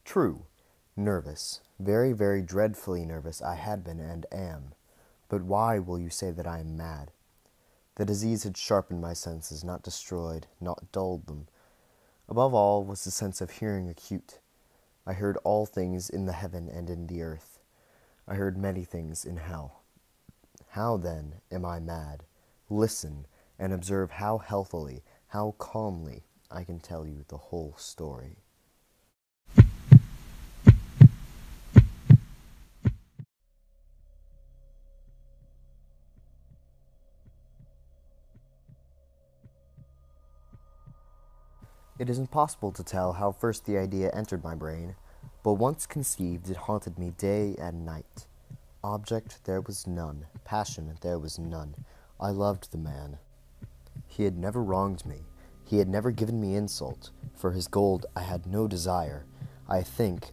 True. Nervous. Very, very dreadfully nervous I had been and am. But why will you say that I am mad? The disease had sharpened my senses, not destroyed, not dulled them. Above all was the sense of hearing acute. I heard all things in the heaven and in the earth. I heard many things in hell. How, then, am I mad? Listen, and observe how healthily, how calmly I can tell you the whole story. It is impossible to tell how first the idea entered my brain, but once conceived it haunted me day and night. Object there was none, passion there was none. I loved the man. He had never wronged me. He had never given me insult. For his gold I had no desire. I think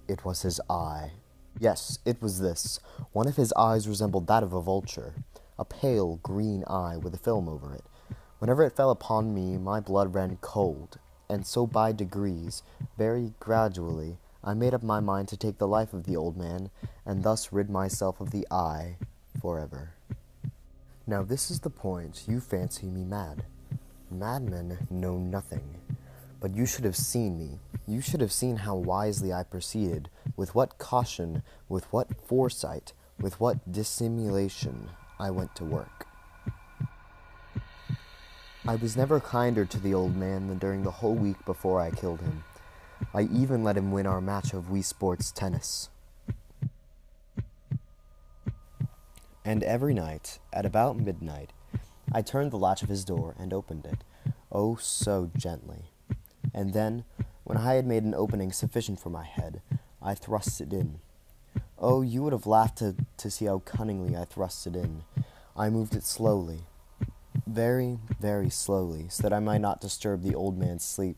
it was his eye. Yes, it was this. One of his eyes resembled that of a vulture, a pale green eye with a film over it. Whenever it fell upon me, my blood ran cold, and so by degrees, very gradually, I made up my mind to take the life of the old man, and thus rid myself of the eye forever. Now this is the point. You fancy me mad. Madmen know nothing. But you should have seen me. You should have seen how wisely I proceeded, with what caution, with what foresight, with what dissimulation I went to work. I was never kinder to the old man than during the whole week before I killed him. I even let him win our match of Wii Sports tennis. And every night, at about midnight, I turned the latch of his door and opened it, oh so gently. And then, when I had made an opening sufficient for my head, I thrust it in. Oh, you would have laughed to see how cunningly I thrust it in. I moved it slowly, very, very slowly, so that I might not disturb the old man's sleep.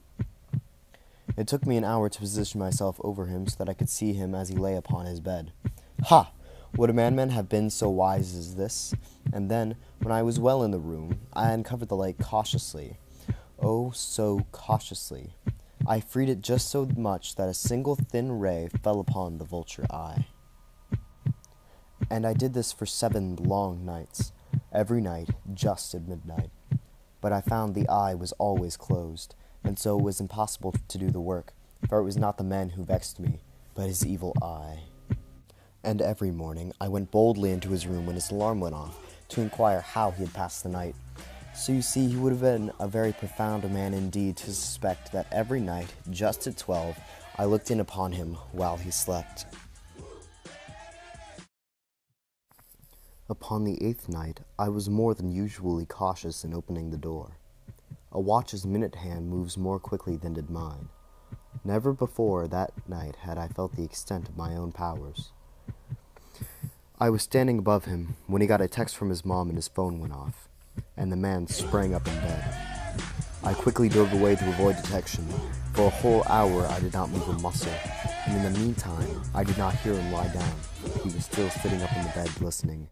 It took me an hour to position myself over him so that I could see him as he lay upon his bed. Ha! Would a madman have been so wise as this? And then, when I was well in the room, I uncovered the light cautiously. Oh, so cautiously. I freed it just so much that a single thin ray fell upon the vulture eye. And I did this for 7 long nights, every night just at midnight. But I found the eye was always closed, and so it was impossible to do the work, for it was not the man who vexed me, but his evil eye. And every morning I went boldly into his room when his alarm went off, to inquire how he had passed the night. So you see, he would have been a very profound man indeed to suspect that every night, just at 12, I looked in upon him while he slept. Upon the 8th night, I was more than usually cautious in opening the door. A watch's minute hand moves more quickly than did mine. Never before that night had I felt the extent of my own powers. I was standing above him when he got a text from his mom and his phone went off, and the man sprang up in bed. I quickly dove away to avoid detection. For a whole hour I did not move a muscle, and in the meantime I did not hear him lie down. He was still sitting up in the bed listening.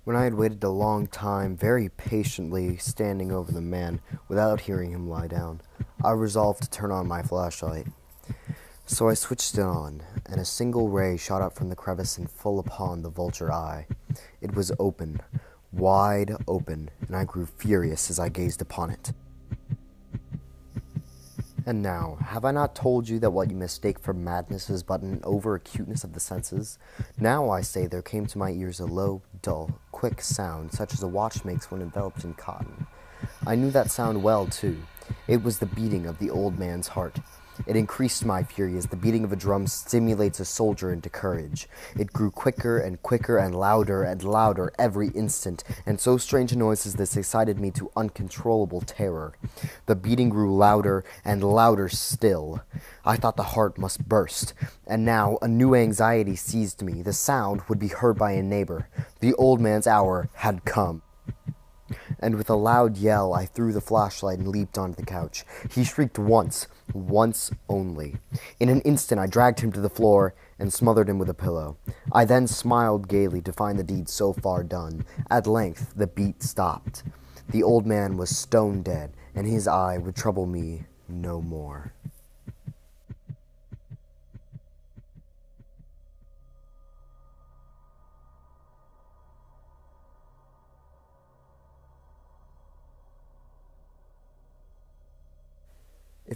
When I had waited a long time, very patiently standing over the man without hearing him lie down, I resolved to turn on my flashlight. So I switched it on, and a single ray shot up from the crevice and full upon the vulture eye. It was open, wide open, and I grew furious as I gazed upon it. And now, have I not told you that what you mistake for madness is but an over-acuteness of the senses? Now I say there came to my ears a low, dull, quick sound, such as a watch makes when enveloped in cotton. I knew that sound well, too. It was the beating of the old man's heart. It increased my fury as the beating of a drum stimulates a soldier into courage. It grew quicker and louder every instant, and so strange a noise as this excited me to uncontrollable terror. The beating grew louder and louder still. I thought the heart must burst, and now a new anxiety seized me. The sound would be heard by a neighbor. The old man's hour had come. And with a loud yell, I threw the flashlight and leaped onto the couch. He shrieked once only. In an instant, I dragged him to the floor and smothered him with a pillow. I then smiled gaily to find the deed so far done. At length, the beat stopped. The old man was stone dead, and his eye would trouble me no more.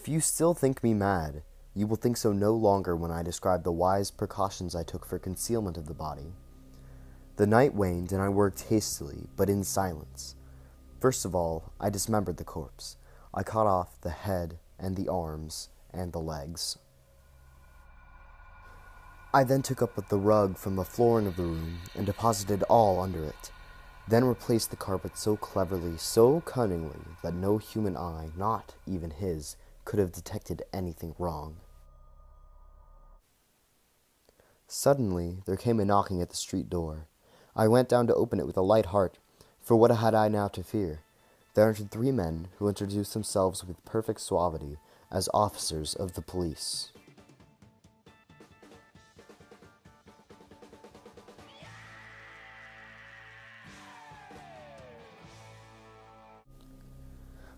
If you still think me mad, you will think so no longer when I describe the wise precautions I took for concealment of the body. The night waned, and I worked hastily, but in silence. First of all, I dismembered the corpse. I cut off the head and the arms and the legs. I then took up the rug from the flooring of the room and deposited all under it, then replaced the carpet so cleverly, so cunningly, that no human eye, not even his, could have detected anything wrong. Suddenly, there came a knocking at the street door. I went down to open it with a light heart, for what had I now to fear? There entered 3 men who introduced themselves with perfect suavity as officers of the police.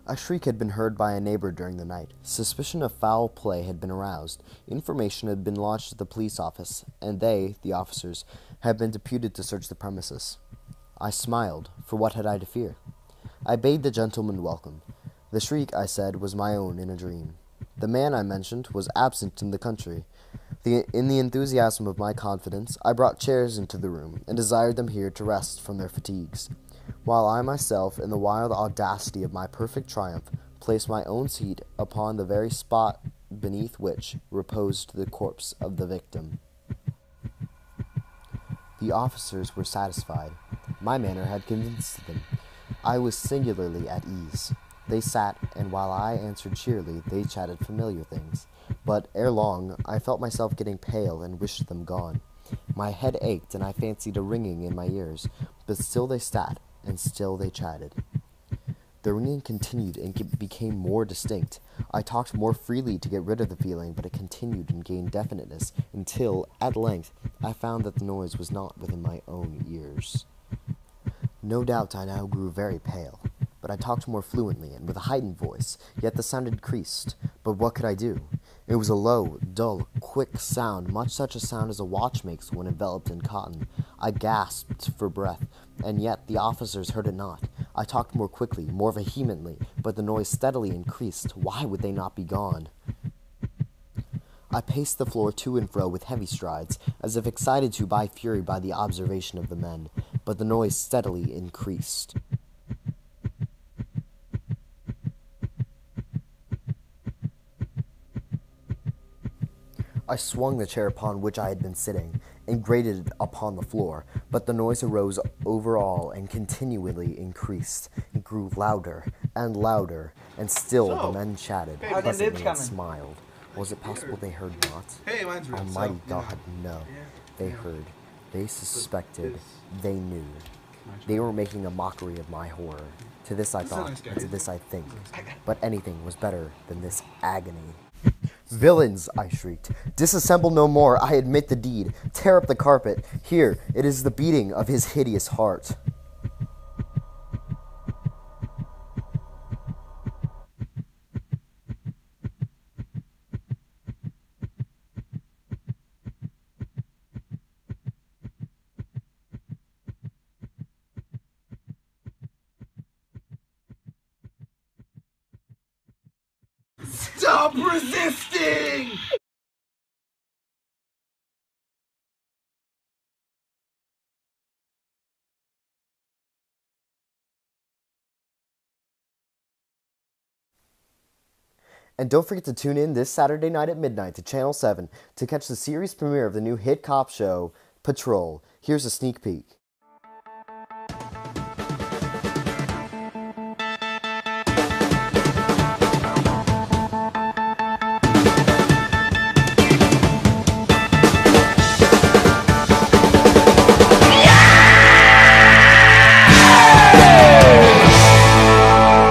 A shriek had been heard by a neighbor during the night. Suspicion of foul play had been aroused. Information had been lodged at the police office, and they, the officers, had been deputed to search the premises. I smiled, for what had I to fear? I bade the gentleman welcome. The shriek, I said, was my own in a dream. The man I mentioned was absent in the country. In the enthusiasm of my confidence, I brought chairs into the room, and desired them here to rest from their fatigues, while I myself, in the wild audacity of my perfect triumph, placed my own seat upon the very spot beneath which reposed the corpse of the victim. The officers were satisfied. My manner had convinced them. I was singularly at ease. They sat, and while I answered cheerily, they chatted familiar things. But ere long, I felt myself getting pale and wished them gone. My head ached, and I fancied a ringing in my ears, but still they sat, and still they chatted. The ringing continued and became more distinct. I talked more freely to get rid of the feeling, but it continued and gained definiteness, until, at length, I found that the noise was not within my own ears. No doubt I now grew very pale, but I talked more fluently and with a heightened voice, yet the sound increased. But what could I do? It was a low, dull, quick sound, much such a sound as a watch makes when enveloped in cotton. I gasped for breath, and yet the officers heard it not. I talked more quickly, more vehemently, but the noise steadily increased. Why would they not be gone? I paced the floor to and fro with heavy strides, as if excited to by fury by the observation of the men, but the noise steadily increased. I swung the chair upon which I had been sitting, and grated it upon the floor, but the noise arose over all and continually increased. It grew louder, and still the men chatted, pleasantly, and smiled. Was it possible they heard not? Almighty God, no. They heard. They suspected. They knew. They were making a mockery of my horror. To this I thought, and to this I think. But anything was better than this agony. "Villains!" I shrieked. "Disassemble no more. I admit the deed. Tear up the carpet. Here, it is the beating of his hideous heart." Stop resisting! And don't forget to tune in this Saturday night at midnight to Channel 7 to catch the series premiere of the new hit cop show, Patrol. Here's a sneak peek.